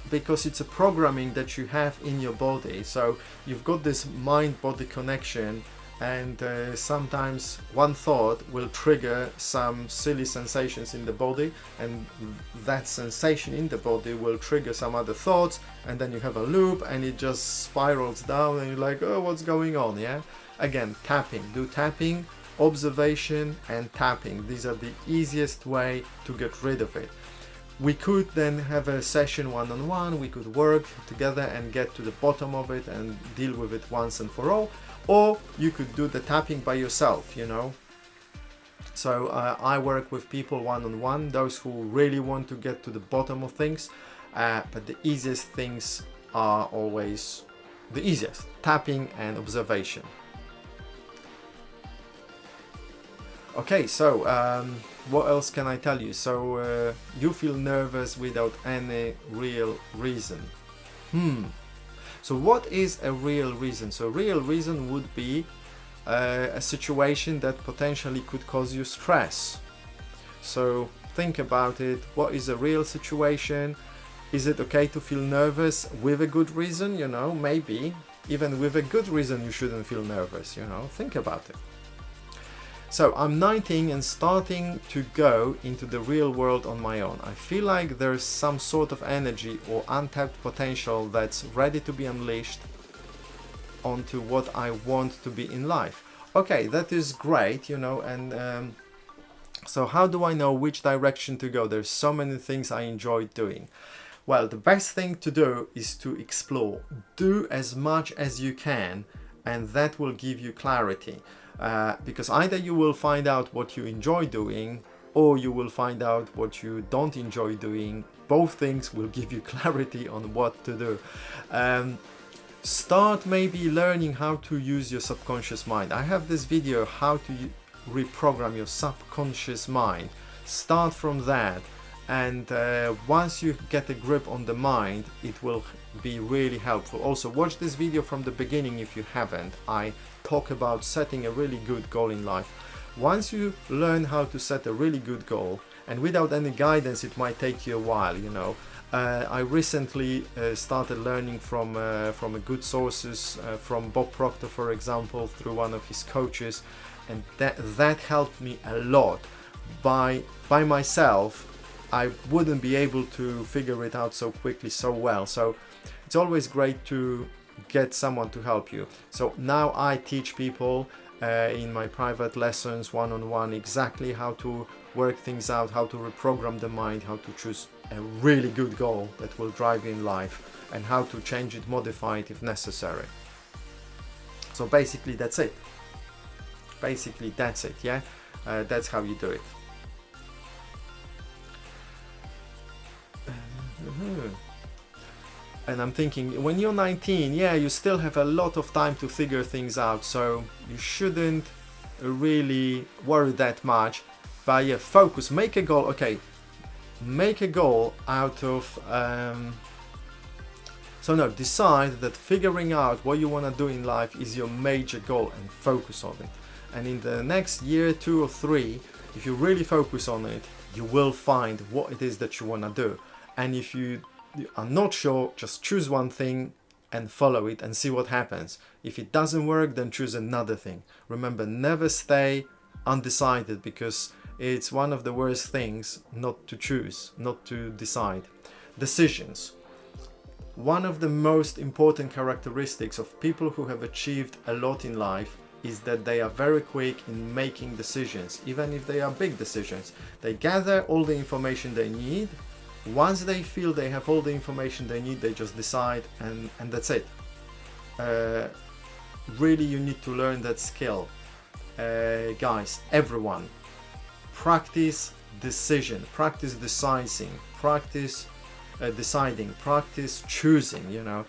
[SPEAKER 1] because it's a programming that you have in your body. So you've got this mind-body connection, and sometimes one thought will trigger some silly sensations in the body, and that sensation in the body will trigger some other thoughts, and then you have a loop and it just spirals down and you're like, oh, what's going on? Yeah, again, tapping, do tapping, observation and tapping. These are the easiest way to get rid of it. We could then have a session one-on-one, we could work together and get to the bottom of it and deal with it once and for all. Or you could do the tapping by yourself, you know. So I work with people one-on-one, those who really want to get to the bottom of things. But the easiest things are always the easiest, tapping and observation. Okay, so what else can I tell you? So you feel nervous without any real reason. So what is a real reason? So a real reason would be a situation that potentially could cause you stress. So think about it. What is a real situation? Is it okay to feel nervous with a good reason? You know, maybe even with a good reason you shouldn't feel nervous, you know, think about it. So I'm 19 and starting to go into the real world on my own. I feel like there's some sort of energy or untapped potential that's ready to be unleashed onto what I want to be in life. Okay, that is great, you know, and so how do I know which direction to go? There's so many things I enjoy doing. Well, the best thing to do is to explore. Do as much as you can, and that will give you clarity. Because either you will find out what you enjoy doing, or you will find out what you don't enjoy doing. Both things will give you clarity on what to do. Start maybe learning how to use your subconscious mind. I have this video, how to reprogram your subconscious mind. Start from that, and once you get a grip on the mind, it will be really helpful. Also, watch this video from the beginning if you haven't. I talk about setting a really good goal in life. Once you learn how to set a really good goal, and without any guidance it might take you a while, you know. I recently started learning from a good sources, from Bob Proctor, for example, through one of his coaches, and that helped me a lot. By myself I wouldn't be able to figure it out so quickly, so well. So it's always great to get someone to help you. So now I teach people in my private lessons one-on-one exactly how to work things out, how to reprogram the mind, how to choose a really good goal that will drive you in life, and how to change it, modify it if necessary. So basically that's it. Yeah, that's how you do it. And I'm thinking, when you're 19, yeah, you still have a lot of time to figure things out, so you shouldn't really worry that much. But yeah, focus, make a goal. Okay, make a goal out of decide that figuring out what you want to do in life is your major goal and focus on it. And in the next year, 2 or 3, if you really focus on it, you will find what it is that you want to do. And if you are not sure, just choose one thing and follow it and see what happens. If it doesn't work, then choose another thing. Remember, never stay undecided, because it's one of the worst things not to choose, not to decide. Decisions. One of the most important characteristics of people who have achieved a lot in life is that they are very quick in making decisions, even if they are big decisions. They gather all the information they need. Once they feel they have all the information they need, they just decide, and that's it. Really, you need to learn that skill. Guys, everyone, practice decision, practice deciding, practice deciding, practice choosing. You know,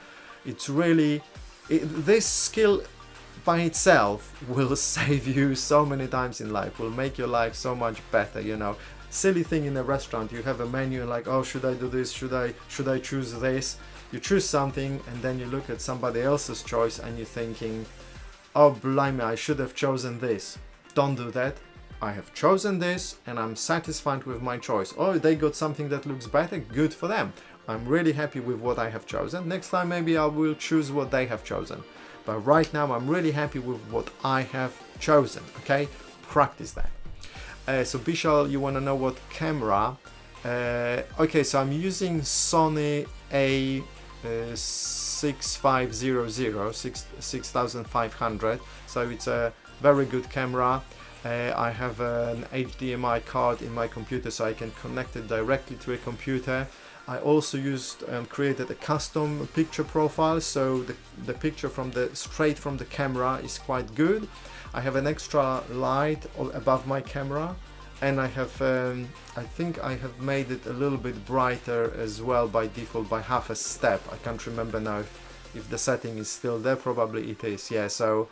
[SPEAKER 1] it's really this skill by itself will save you so many times in life, will make your life so much better. You know, silly thing in a restaurant, you have a menu and like, oh, should I do this, should I choose this? You choose something and then you look at somebody else's choice and you're thinking, oh blimey, I should have chosen this. Don't do that. I have chosen this and I'm satisfied with my choice. Oh, they got something that looks better, good for them. I'm really happy with what I have chosen. Next time maybe I will choose what they have chosen. But right now I'm really happy with what I have chosen. Okay, practice that. So Bishal, you want to know what camera? Okay, so I'm using Sony A6500, 6500. So it's a very good camera. I have an HDMI card in my computer, so I can connect it directly to a computer. I also created a custom picture profile, so the picture straight from the camera is quite good. I have an extra light above my camera, and I have I think I have made it a little bit brighter as well by default by half a step. I can't remember now if the setting is still there. Probably it is, yeah. So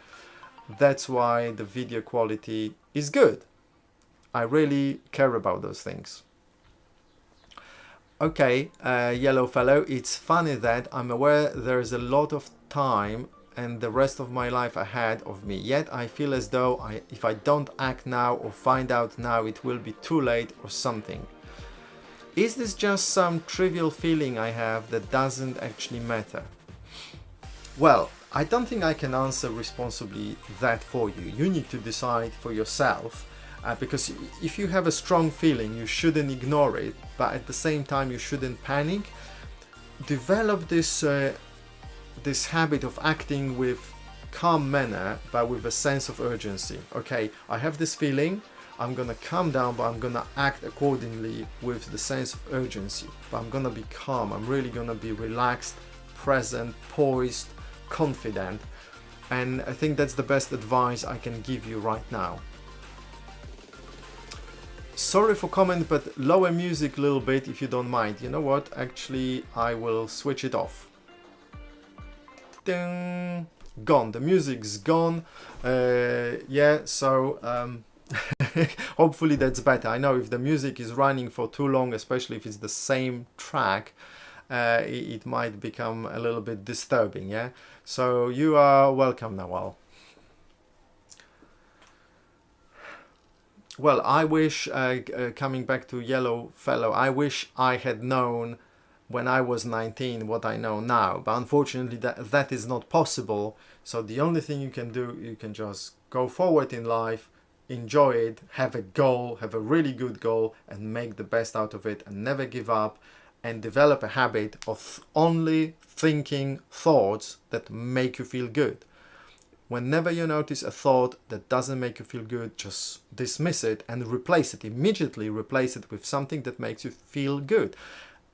[SPEAKER 1] that's why the video quality is good. I really care about those things. Okay, yellow fellow, it's funny that I'm aware there's a lot of time and the rest of my life ahead of me, yet I feel as though if I don't act now or find out now, it will be too late or something. Is this just some trivial feeling I have that doesn't actually matter? Well, I don't think I can answer responsibly that for you. You need to decide for yourself, because if you have a strong feeling, you shouldn't ignore it, but at the same time you shouldn't panic. Develop this this habit of acting with calm manner, but with a sense of urgency. Okay, I have this feeling, I'm gonna calm down, but I'm gonna act accordingly with the sense of urgency. But I'm gonna be calm, I'm really gonna be relaxed, present, poised, confident. And I think that's the best advice I can give you right now. Sorry for comment, but lower music a little bit if you don't mind. You know what? Actually, I will switch it off. Ding. Gone. The music's gone. Yeah, so hopefully that's better. I know if the music is running for too long, especially if it's the same track, it might become a little bit disturbing. Yeah. So you are welcome, Nawal. Well, I wish, coming back to yellow fellow, I wish I had known when I was 19 what I know now, but unfortunately that is not possible. So the only thing you can do, you can just go forward in life, enjoy it, have a goal, have a really good goal, and make the best out of it, and never give up, and develop a habit of only thinking thoughts that make you feel good. Whenever you notice a thought that doesn't make you feel good, just dismiss it and replace it, immediately replace it with something that makes you feel good.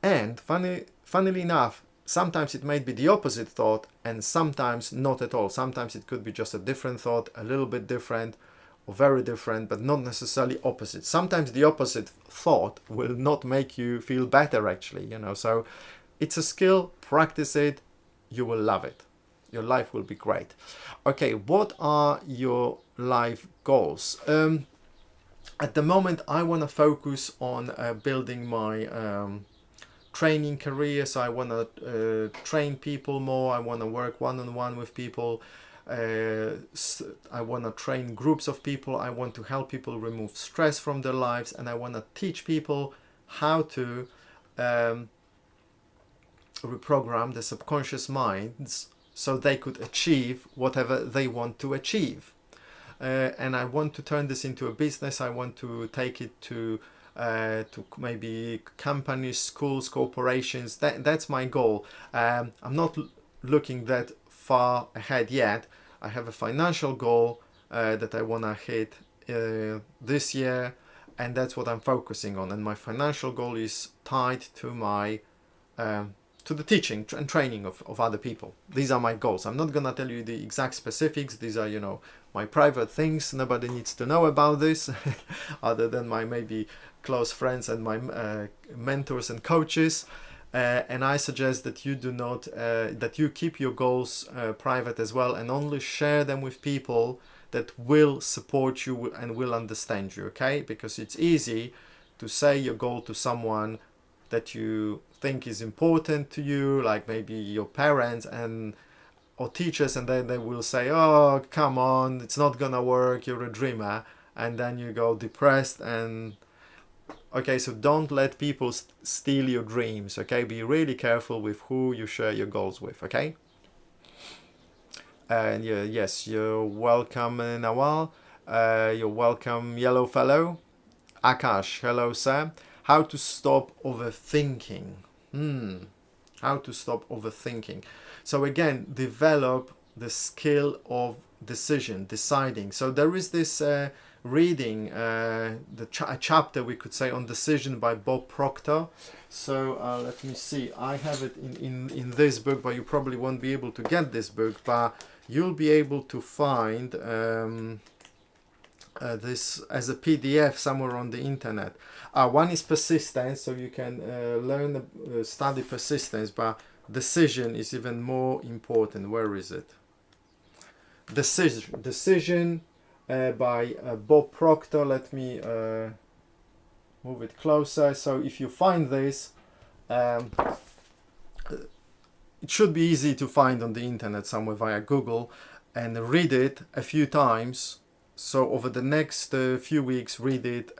[SPEAKER 1] And funnily enough, sometimes it may be the opposite thought, and sometimes not at all. Sometimes it could be just a different thought, a little bit different or very different, but not necessarily opposite. Sometimes the opposite thought will not make you feel better, actually, you know. So It's a skill, practice it, you will love it. Your life will be great. Okay, what are your life goals? At the moment, I want to focus on building my training career. So I want to train people more. I want to work one-on-one with people. I want to train groups of people. I want to help people remove stress from their lives, and I want to teach people how to reprogram the subconscious minds so they could achieve whatever they want to achieve. And I want to turn this into a business. I want to take it to maybe companies, schools, corporations. That's my goal. I'm not looking that far ahead yet. I have a financial goal that I want to hit this year, and that's what I'm focusing on. And my financial goal is tied to my to the teaching and training of other people. These are my goals. I'm not gonna tell you the exact specifics. These are, my private things. Nobody needs to know about this other than my maybe close friends and my mentors and coaches. And I suggest that you do not, that you keep your goals private as well, and only share them with people that will support you and will understand you, okay? Because it's easy to say your goal to someone that you think is important to you, like maybe your parents or teachers, and then they will say, oh, come on, it's not gonna work, you're a dreamer, and then you go depressed. And okay, so don't let people steal your dreams, okay? Be really careful with who you share your goals with, okay? And yes, you're welcome, Nawal. You're welcome, yellow fellow. Akash, hello, sir. How to stop overthinking. How to stop overthinking. So again, develop the skill of deciding. So there is this reading, a chapter we could say on decision by Bob Proctor. So let me see. I have it in this book, but you probably won't be able to get this book, but you'll be able to find this as a PDF somewhere on the internet. One is persistence, so you can study persistence, but decision is even more important. Where is it? Decision by Bob Proctor. Let me move it closer. So if you find this, it should be easy to find on the internet somewhere via Google, and read it a few times. So over the next few weeks, read it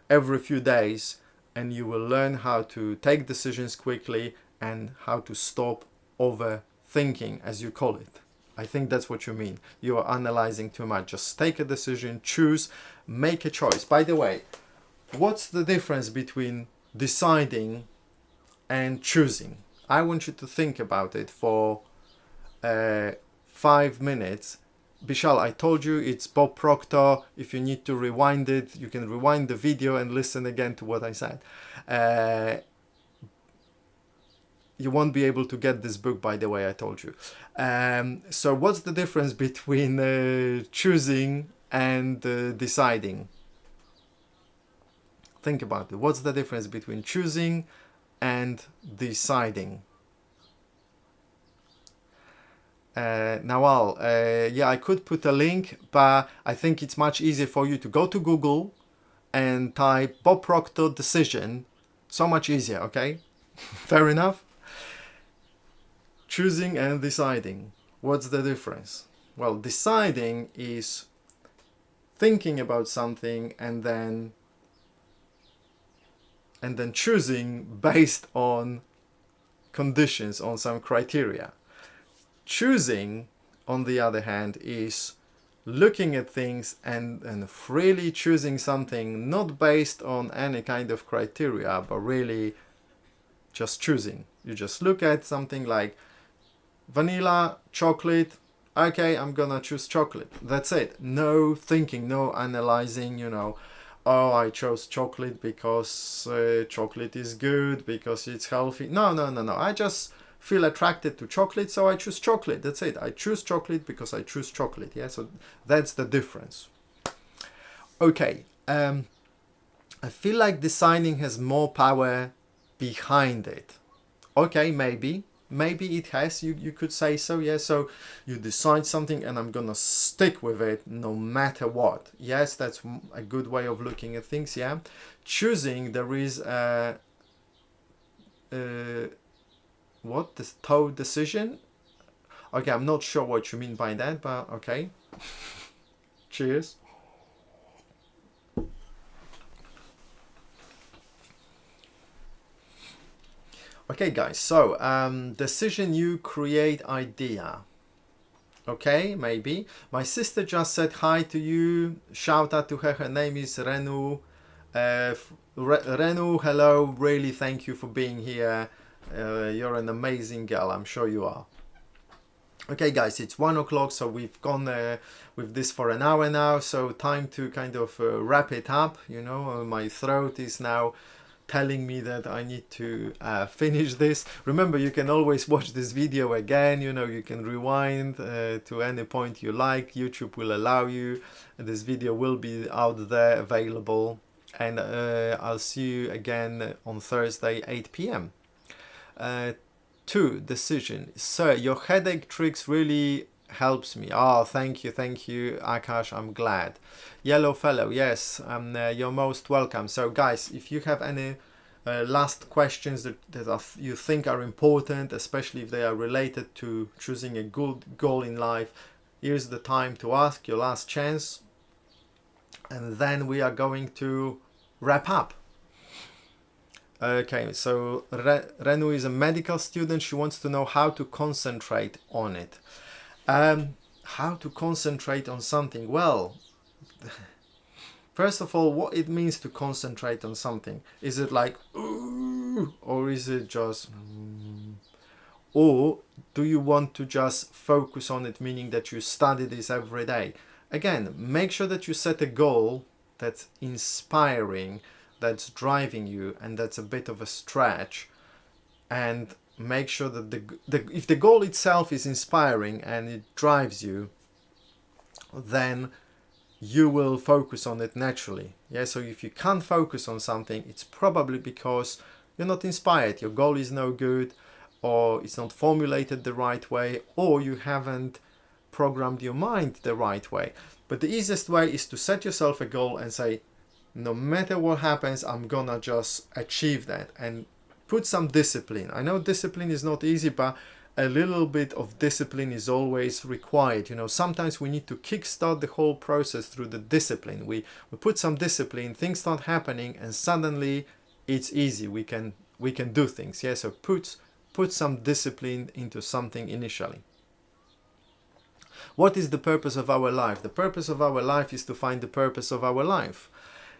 [SPEAKER 1] every few days, and you will learn how to take decisions quickly and how to stop overthinking, as you call it. I think that's what you mean. You are analyzing too much. Just take a decision, choose, make a choice. By the way, what's the difference between deciding and choosing? I want you to think about it for 5 minutes. Bishal, I told you it's Bob Proctor. If you need to rewind it, you can rewind the video and listen again to what I said. You won't be able to get this book, by the way, I told you. So what's the difference between choosing and deciding? Think about it. What's the difference between choosing and deciding? Nawal, yeah, I could put a link, but I think it's much easier for you to go to Google and type Bob Proctor decision. So much easier, okay? Fair enough? Choosing and deciding. What's the difference? Well, deciding is thinking about something and then choosing based on conditions, on some criteria. Choosing, on the other hand, is looking at things and freely choosing something not based on any kind of criteria, but really just choosing. You just look at something like vanilla, chocolate. Okay, I'm gonna choose chocolate. That's it. No thinking, no analyzing, oh, I chose chocolate because chocolate is good, because it's healthy. No. I just feel attracted to chocolate, so I choose chocolate. That's it. I choose chocolate because I choose chocolate. Yeah, so that's the difference. Okay, I feel like deciding has more power behind it. Okay, maybe it has, you could say so. Yeah, so you decide something and I'm gonna stick with it no matter what. Yes, that's a good way of looking at things. Yeah, choosing, there is what, this toe decision. Okay, I'm not sure what you mean by that, but okay. Cheers. Okay, guys, so decision, you create idea. Okay, maybe. My sister just said hi to you. Shout out to her. Her name is Renu. Renu, hello. Really, thank you for being here. You're an amazing girl. I'm sure you are. Okay, guys, it's 1 o'clock, so we've gone with this for an hour now. So time to kind of wrap it up. You know, my throat is now telling me that I need to finish this. Remember, you can always watch this video again. You know, you can rewind to any point you like. YouTube will allow you. This video will be out there available, and I'll see you again on Thursday 8 p.m. 2. Decision. Sir, your headache tricks really helps me. Oh, thank you, Akash, I'm glad. Yellow fellow, yes, you're most welcome. So guys, if you have any last questions that you think are important, especially if they are related to choosing a good goal in life, here's the time to ask, your last chance, and then we are going to wrap up. Okay, so Renu is a medical student. She wants to know how to concentrate on it. How to concentrate on something? Well, first of all, what it means to concentrate on something. Is it like, ooh, or is it just, or do you want to just focus on it, meaning that you study this every day? Again, make sure that you set a goal that's inspiring, that's driving you, and that's a bit of a stretch, and make sure that if the goal itself is inspiring and it drives you, then you will focus on it naturally. Yeah, so if you can't focus on something, it's probably because you're not inspired, your goal is no good, or it's not formulated the right way, or you haven't programmed your mind the right way. But the easiest way is to set yourself a goal and say, no matter what happens, I'm gonna just achieve that, and put some discipline. I know discipline is not easy, but a little bit of discipline is always required. You know, sometimes we need to kickstart the whole process through the discipline. We put some discipline, things start happening, and suddenly it's easy. We can do things. Yeah, so put some discipline into something initially. What is the purpose of our life? The purpose of our life is to find the purpose of our life.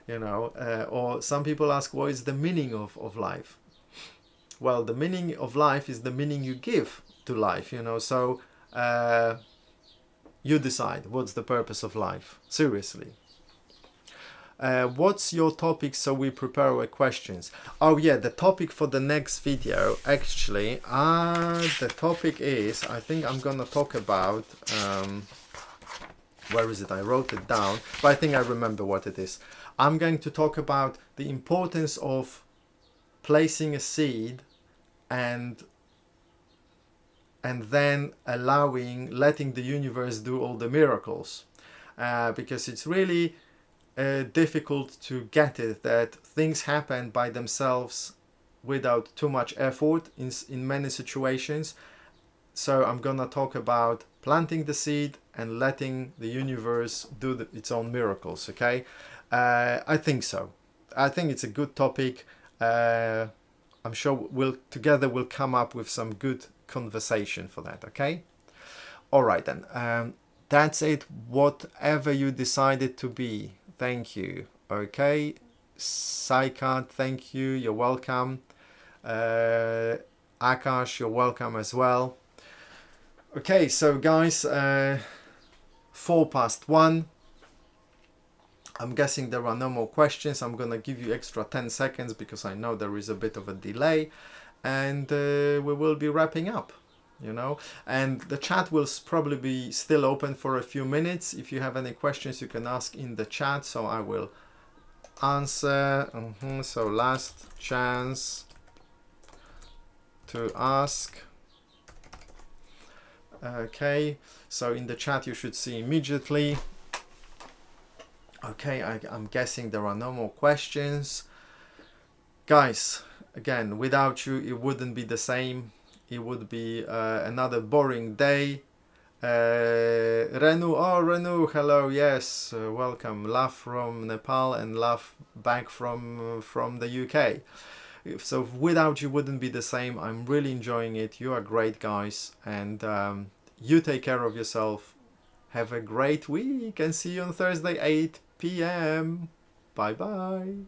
[SPEAKER 1] You know, or some people ask, what is the meaning of life? Well, the meaning of life is the meaning you give to life, you know, so you decide what's the purpose of life. Seriously. What's your topic, so we prepare our questions? Oh yeah, the topic for the next video, actually, the topic is, I think I'm gonna talk about, where is it? I wrote it down, but I think I remember what it is. I'm going to talk about the importance of placing a seed and then letting the universe do all the miracles, because it's really difficult to get it, that things happen by themselves without too much effort in many situations. So I'm gonna talk about planting the seed and letting the universe do its own miracles. Okay, I think so. I think it's a good topic. I'm sure we'll come up with some good conversation for that. Okay, all right then. That's it. Whatever you decided to be. Thank you. Okay, Saikant, thank you. You're welcome. Akash, you're welcome as well. Okay, so guys, 4:01. I'm guessing there are no more questions. I'm gonna give you extra 10 seconds because I know there is a bit of a delay, and we will be wrapping up, you know, and the chat will probably be still open for a few minutes. If you have any questions, you can ask in the chat, so I will answer. So last chance to ask. Okay, so in the chat you should see immediately. Okay, I'm guessing there are no more questions. Guys, again, without you it wouldn't be the same. It would be another boring day. Renu, oh Renu, hello, yes, welcome. Love from Nepal and love back from the UK. So without you wouldn't be the same. I'm really enjoying it. You are great guys, and you take care of yourself. Have a great week and see you on Thursday 8 p.m. Bye bye.